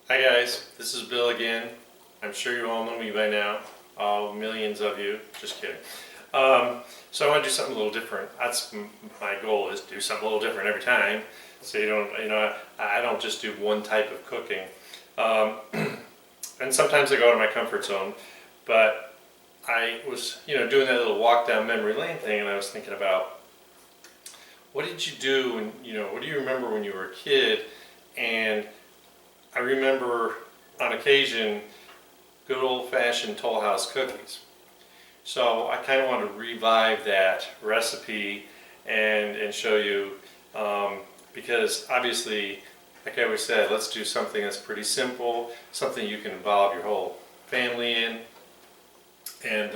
Hi guys, this is Bill again. I'm sure you all know me by now, all millions of you. Just kidding. So I want to do something a little different. That's my goal, is to do something a little different every time. So I don't just do one type of cooking. And sometimes I go out of my comfort zone, but I was, doing that little walk down memory lane thing, and I was thinking about what did you do when, what do you remember when you were a kid? And I remember on occasion good old-fashioned Toll House cookies. So I kind of want to revive that recipe and show you, because obviously, like I always said, let's do something that's pretty simple, something you can involve your whole family in, and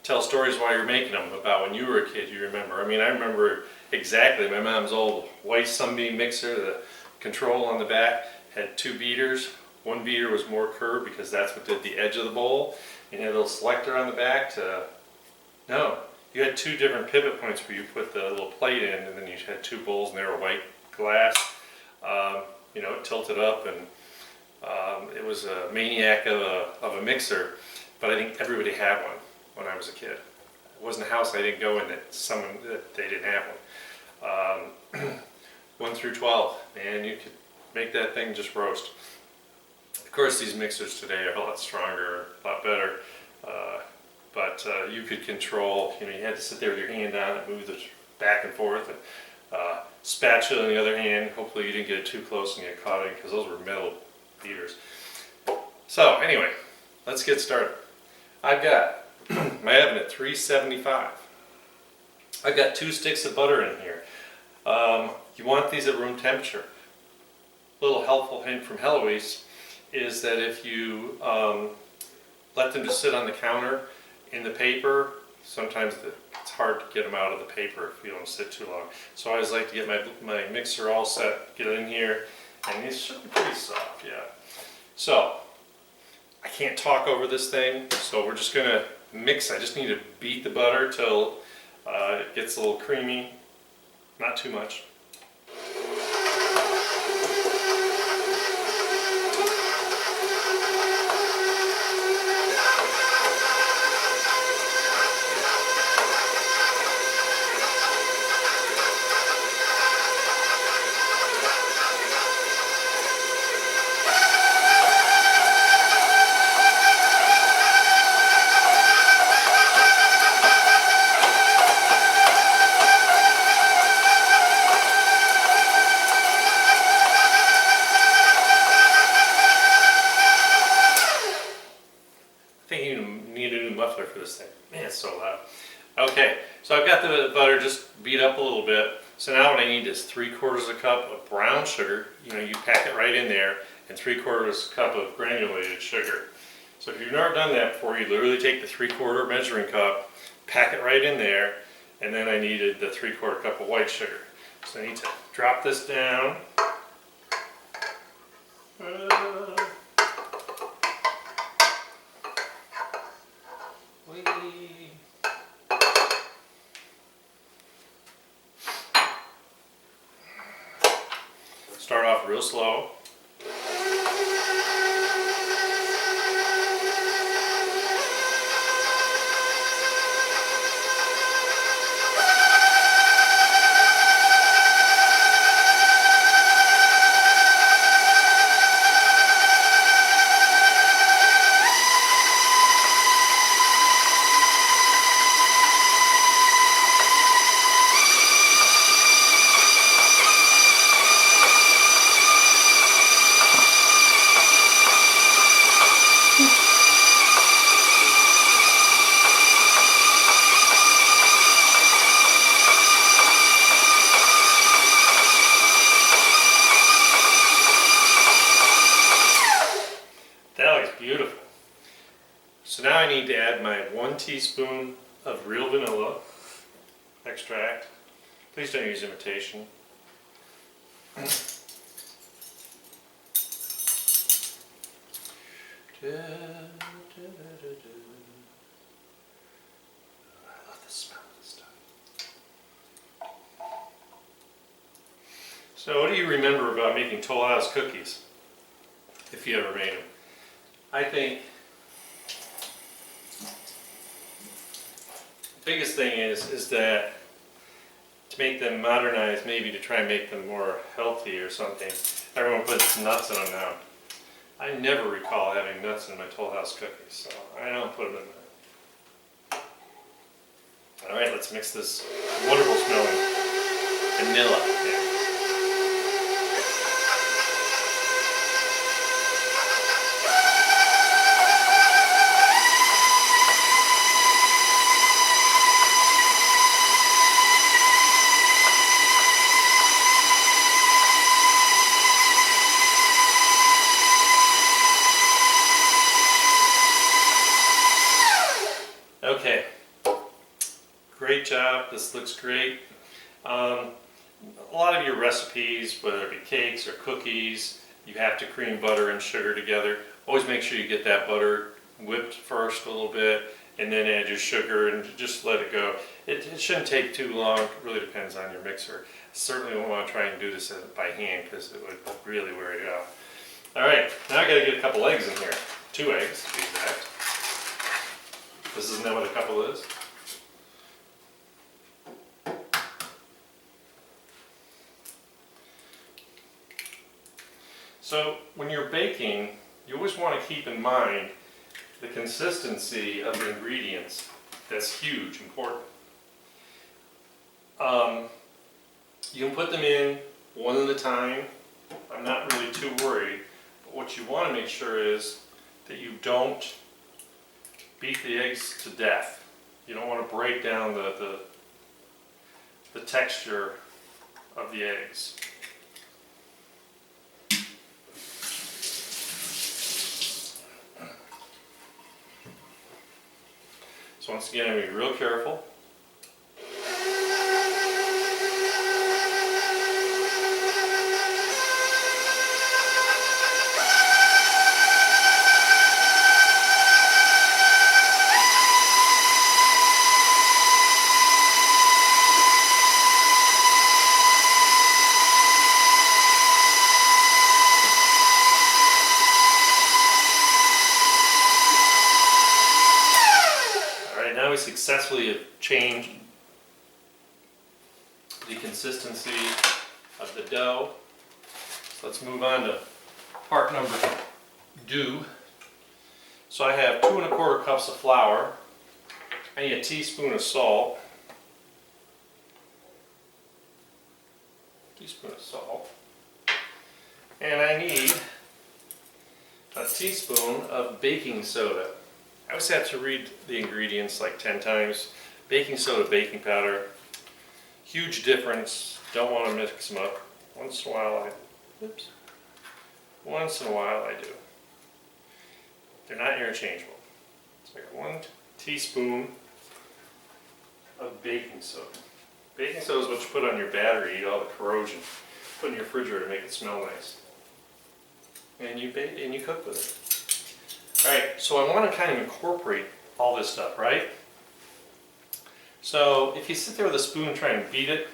tell stories while you're making them about when you were a kid. You remember? I mean, I remember exactly my mom's old white Sunbeam mixer. The control on the back had two beaters. One beater was more curved because that's what did the edge of the bowl. And you had a little selector on the back you had two different pivot points where you put the little plate in, and then you had two bowls, and they were white glass. It tilted up, and it was a maniac of a mixer. But I think everybody had one when I was a kid. It wasn't a house I didn't go in that they didn't have one. 1 through 12, and you could make that thing just roast. Of course, these mixers today are a lot stronger, a lot better, but you could control. You had to sit there with your hand on it, move it back and forth, and spatula on the other hand. Hopefully, you didn't get it too close and get caught in, because those were metal beaters. So anyway, let's get started. I've got my oven at 375. I've got 2 sticks of butter in here. You want these at room temperature. A little helpful hint from Heloise is that if you let them just sit on the counter in the paper, sometimes it's hard to get them out of the paper if you don't sit too long. So I always like to get my mixer all set, get it in here, and these should be pretty soft, yeah. So I can't talk over this thing, so we're just going to mix. I just need to beat the butter till it gets a little creamy, not too much. I think you need a new muffler for this thing. Man, it's so loud. Okay, so I've got the butter just beat up a little bit. So now what I need is 3/4 cup of brown sugar. You pack it right in there, and 3/4 cup of granulated sugar. So if you've never done that before, you literally take the 3/4 measuring cup, pack it right in there, and then I needed the 3/4 cup of white sugar. So I need to drop this down. Start off real slow. Beautiful. So now I need to add my 1 teaspoon of real vanilla extract. Please don't use imitation. I love the smell of this stuff. So what do you remember about making Toll House cookies, if you ever made them? I think the biggest thing is that to make them modernized, maybe to try and make them more healthy or something, everyone puts nuts in them now. I never recall having nuts in my Toll House cookies, so I don't put them in there. Alright, let's mix this wonderful smelling vanilla. Yeah. Okay, great job. This looks great. A lot of your recipes, whether it be cakes or cookies, you have to cream butter and sugar together. Always make sure you get that butter whipped first a little bit and then add your sugar and just let it go. It shouldn't take too long. It really depends on your mixer. Certainly won't want to try and do this by hand because it would really wear you out. Alright, now I got to get a couple eggs in here. 2 eggs to be exact. This isn't that what a couple is? So when you're baking, you always want to keep in mind the consistency of the ingredients. That's huge, important. You can put them in one at a time. I'm not really too worried. But what you want to make sure is that you don't beat the eggs to death. You don't want to break down the texture of the eggs. So once again, I'm going to be real careful. Now we successfully have changed the consistency of the dough. So let's move on to part number 2. So I have 2 1/4 cups of flour. I need a teaspoon of salt. And I need a teaspoon of baking soda. I always have to read the ingredients like 10 times. Baking soda, baking powder, huge difference. Don't want to mix them up. Once in a while I do. They're not interchangeable. So I got 1 teaspoon of baking soda. Baking soda is what you put on your battery to eat all the corrosion. Put in your refrigerator to make it smell nice. And you bake and you cook with it. Alright, so I want to kind of incorporate all this stuff, right? So if you sit there with a spoon and try and beat it,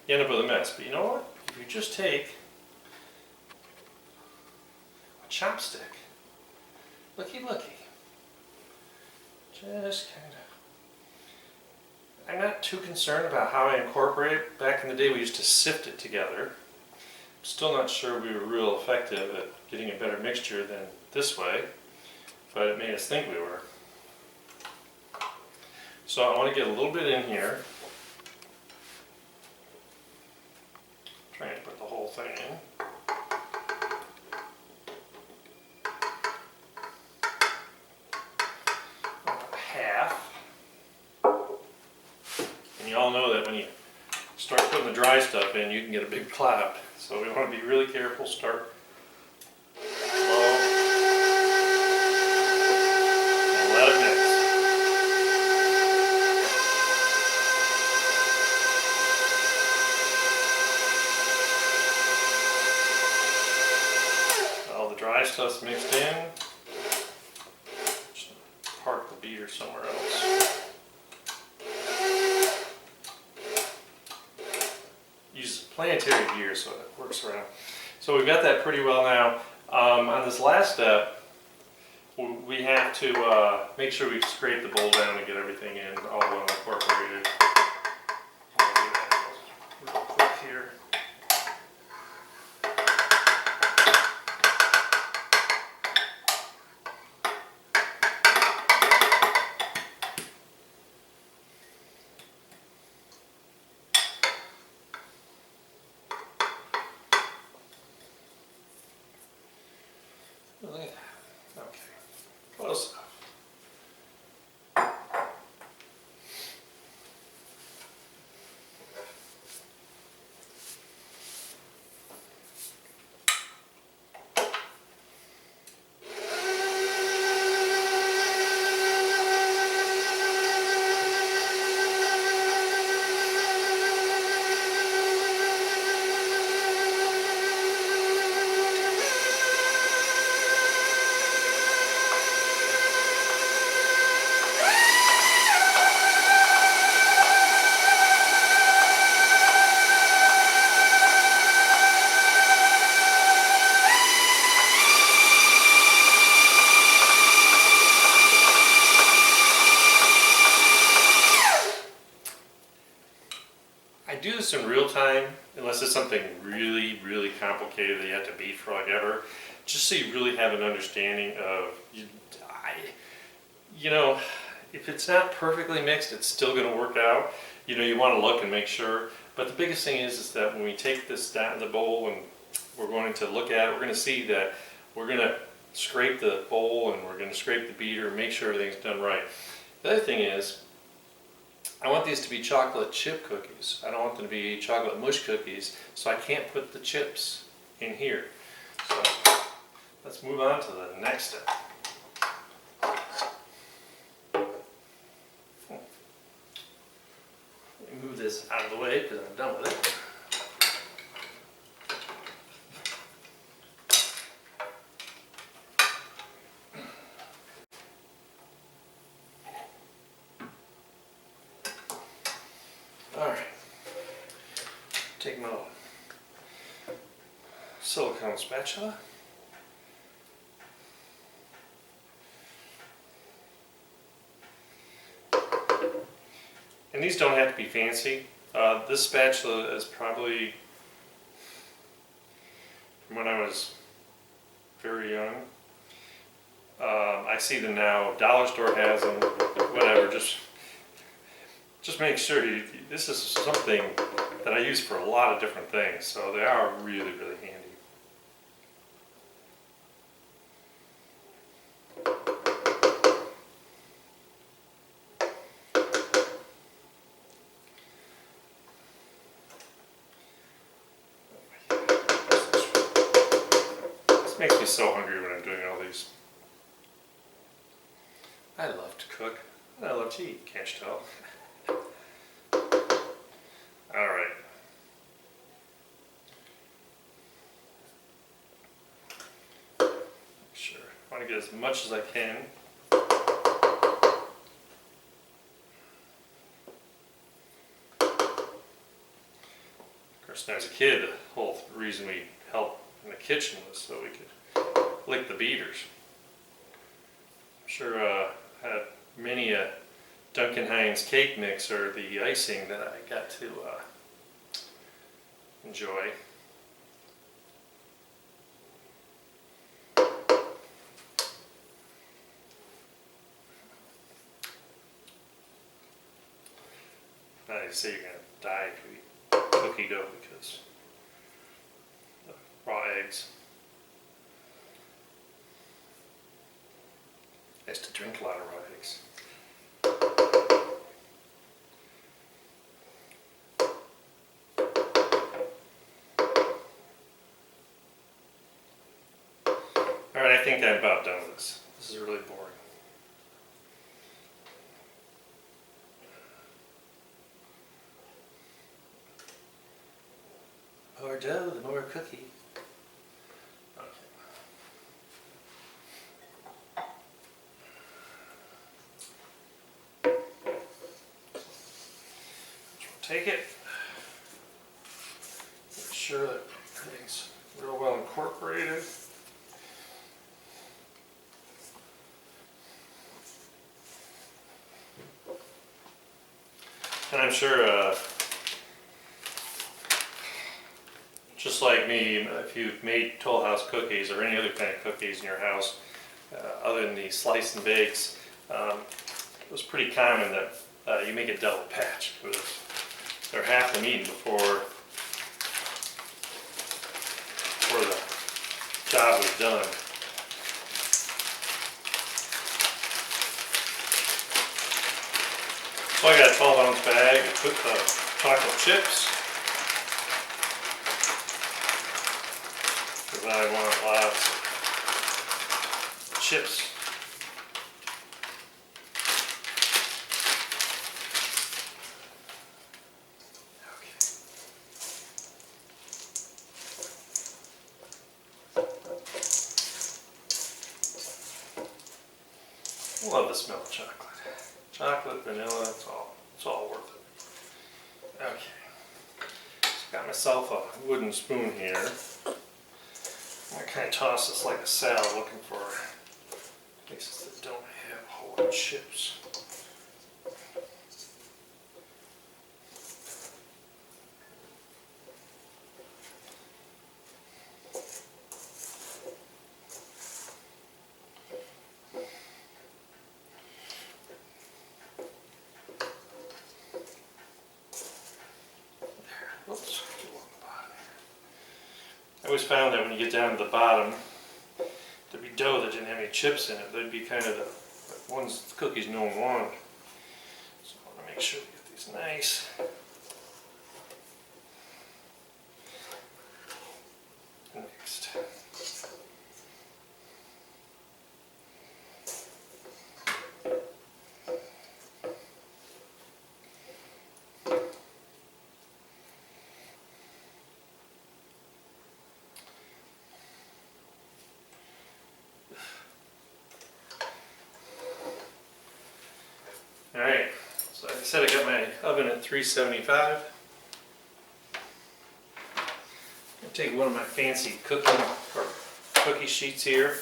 you end up with a mess. But you know what? If you just take a chopstick, looky, just kind of, I'm not too concerned about how I incorporate it. Back in the day we used to sift it together. Still not sure we were real effective at getting a better mixture than this way. But it made us think we were. So I want to get a little bit in here. Trying to put the whole thing in. About half. And you all know that when you start putting the dry stuff in, you can get a big cloud. So we want to be really careful. Start low. Let it mix. All the dry stuff's mixed in. Just park the beater somewhere else. Use planetary gear, so it works around. So we've got that pretty well now. On this last step, we have to make sure we scrape the bowl down and get everything in all well incorporated. I'll do that real quick here. Okay, close enough. I do this in real time, unless it's something really, really complicated that you have to beat for like ever, just so you really have an understanding of, you know, if it's not perfectly mixed, it's still going to work out. You know, you want to look and make sure. But the biggest thing is that when we take this down the bowl and we're going to look at it, we're going to see that we're going to scrape the bowl and we're going to scrape the beater and make sure everything's done right. The other thing is, I want these to be chocolate chip cookies. I don't want them to be chocolate mush cookies, so I can't put the chips in here. So let's move on to the next step. Let me move this out of the way because I'm done with it. Alright, take my silicone spatula. And these don't have to be fancy. This spatula is probably from when I was very young. I see them now, dollar store has them, whatever, just make sure this is something that I use for a lot of different things, so they are really, really handy. This makes me so hungry when I'm doing all these. I love to cook, and I love to eat, can't you tell? Alright. Sure. I want to get as much as I can. Of course, when I was a kid, the whole reason we helped in the kitchen was so we could lick the beaters. I'm sure had many a Duncan Hines cake mix or the icing that I got to enjoy. I say you're going to die if you eat cookie dough because the raw eggs. I used to drink a lot of raw eggs. Alright, I think I'm about done with this. This is really boring. The more dough, the more cookie. Okay. Take it, sure that everything's real well incorporated. And I'm sure, just like me, if you've made Toll House cookies or any other kind of cookies in your house, other than the slice and bakes, it was pretty common that you make a double patch. They're half the eaten before the job was done. So I got a 12-ounce bag of chocolate chips, because I want lots of chips. Love the smell of chocolate. Chocolate, vanilla, it's all worth it. Okay. So got myself a wooden spoon here. I kind of toss this like a salad, looking for places that don't have a whole lot of chips. Oops, I always found that when you get down to the bottom, there'd be dough that didn't have any chips in it. There'd be kind of the ones, the cookies no one wanted. So I want to make sure we get these nice. Mixed. Alright, so like I said, I got my oven at 375. I'll take one of my fancy cookie sheets here.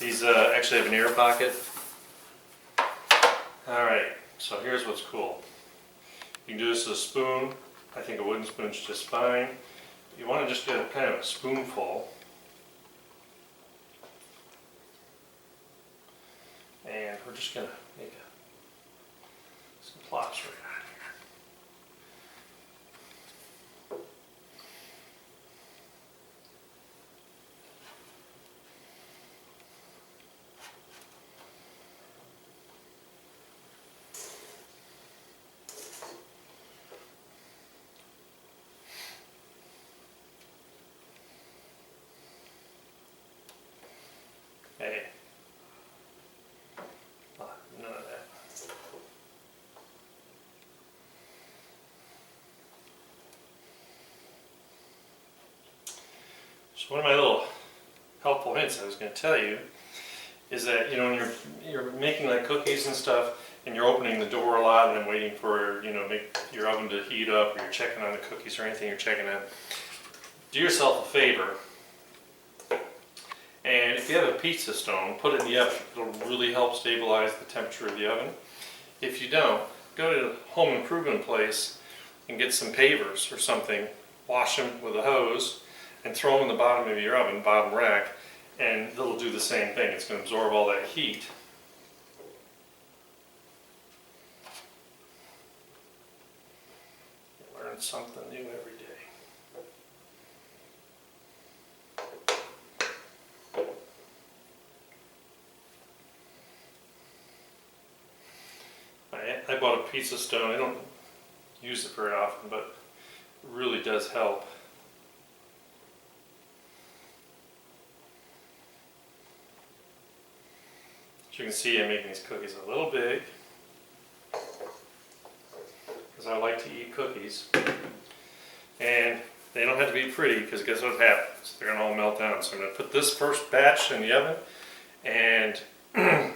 These actually have an air pocket. Alright, so here's what's cool. You can do this with a spoon. I think a wooden spoon's just fine. You want to just get kind of a spoonful. And we're just going to make some plops right on here. Hey. None of that. So one of my little helpful hints I was going to tell you is that, you know, when you're making like cookies and stuff, and you're opening the door a lot and then waiting for, you know, make your oven to heat up, or you're checking on the cookies or anything you're checking on, do yourself a favor. And if you have a pizza stone, put it in the oven. It'll really help stabilize the temperature of the oven. If you don't, go to a home improvement place and get some pavers or something, wash them with a hose, and throw them in the bottom of your oven, bottom rack, and it'll do the same thing. It's going to absorb all that heat. You learn something new every day. I bought a pizza stone. I don't use it very often, but it really does help. As you can see, I'm making these cookies a little big because I like to eat cookies. And they don't have to be pretty, because guess what happens? They're going to all melt down. So I'm going to put this first batch in the oven and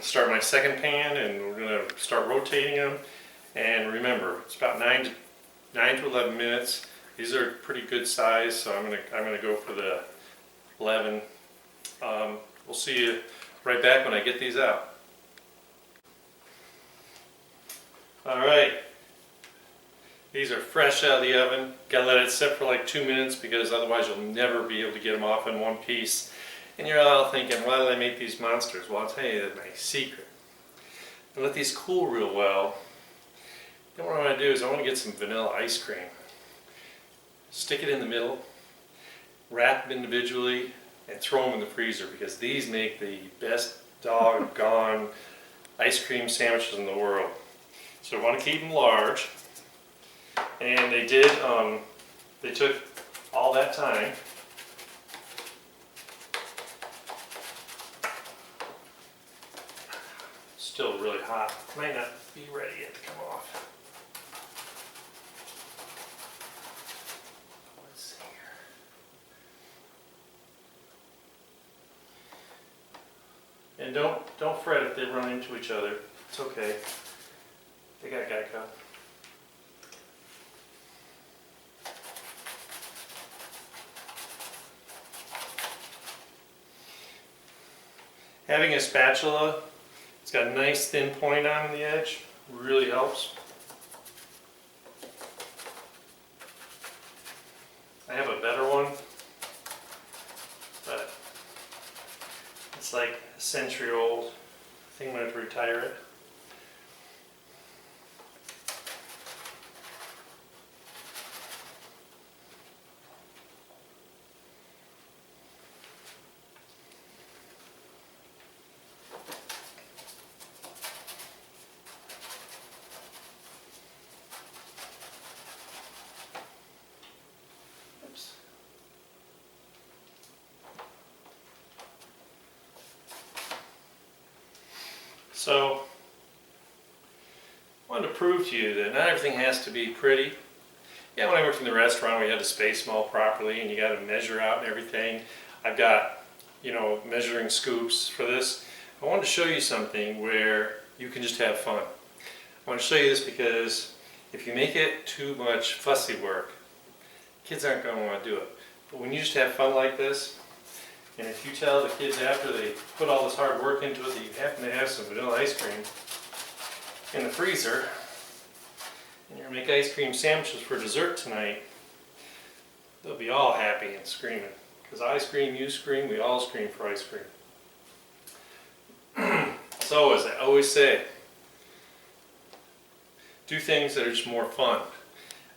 start my second pan, and we're going to start rotating them. And remember, it's about 9 to 11 minutes, These are pretty good size, so I'm gonna go for the 11. We'll see you right back when I get these out. All right, these are fresh out of the oven. Gotta let it sit for like 2 minutes because otherwise you'll never be able to get them off in one piece. And you're all thinking, why did I make these monsters? Well, I'll tell you my secret. And let these cool real well. Then what I want to do is I want to get some vanilla ice cream. Stick it in the middle, wrap them individually, and throw them in the freezer because these make the best doggone ice cream sandwiches in the world. So I want to keep them large. And they did, they took all that time. Still really hot. Might not be ready yet to come off. Let's see here. And don't fret if they run into each other. It's okay. They got Geico. Having a spatula, it's got a nice thin point on the edge, really helps. I have a better one, but it's like a century old. I think I'm going to have to retire it. So, I wanted to prove to you that not everything has to be pretty. Yeah, when I worked in the restaurant, we had to space them all properly, and you got to measure out and everything. I've got, measuring scoops for this. I wanted to show you something where you can just have fun. I want to show you this because if you make it too much fussy work, kids aren't going to want to do it. But when you just have fun like this, and if you tell the kids after they put all this hard work into it that you happen to have some vanilla ice cream in the freezer, and you're going to make ice cream sandwiches for dessert tonight, they'll be all happy and screaming. Because I scream, you scream, we all scream for ice cream. So as I always say, do things that are just more fun.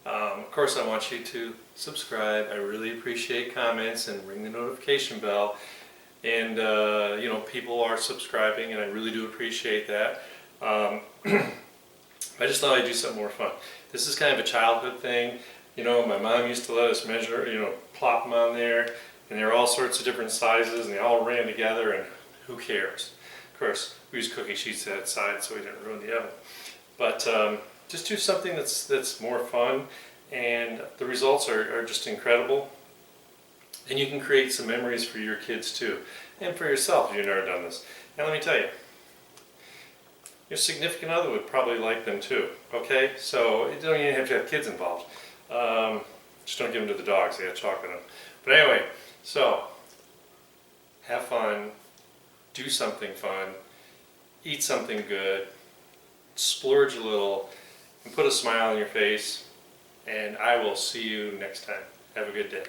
Of course, I want you to subscribe. I really appreciate comments and ring the notification bell. And people are subscribing, and I really do appreciate that. I just thought I'd do something more fun. This is kind of a childhood thing. My mom used to let us measure, plop them on there, and they were all sorts of different sizes, and they all ran together, and who cares? Of course, we used cookie sheets outside so we didn't ruin the oven. But just do something that's more fun, and the results are just incredible. And you can create some memories for your kids too, and for yourself if you've never done this. And let me tell you, your significant other would probably like them too. Okay, so you don't even have to have kids involved. Just don't give them to the dogs; they have chocolate in them. But anyway, so have fun, do something fun, eat something good, splurge a little, and put a smile on your face, and I will see you next time. Have a good day.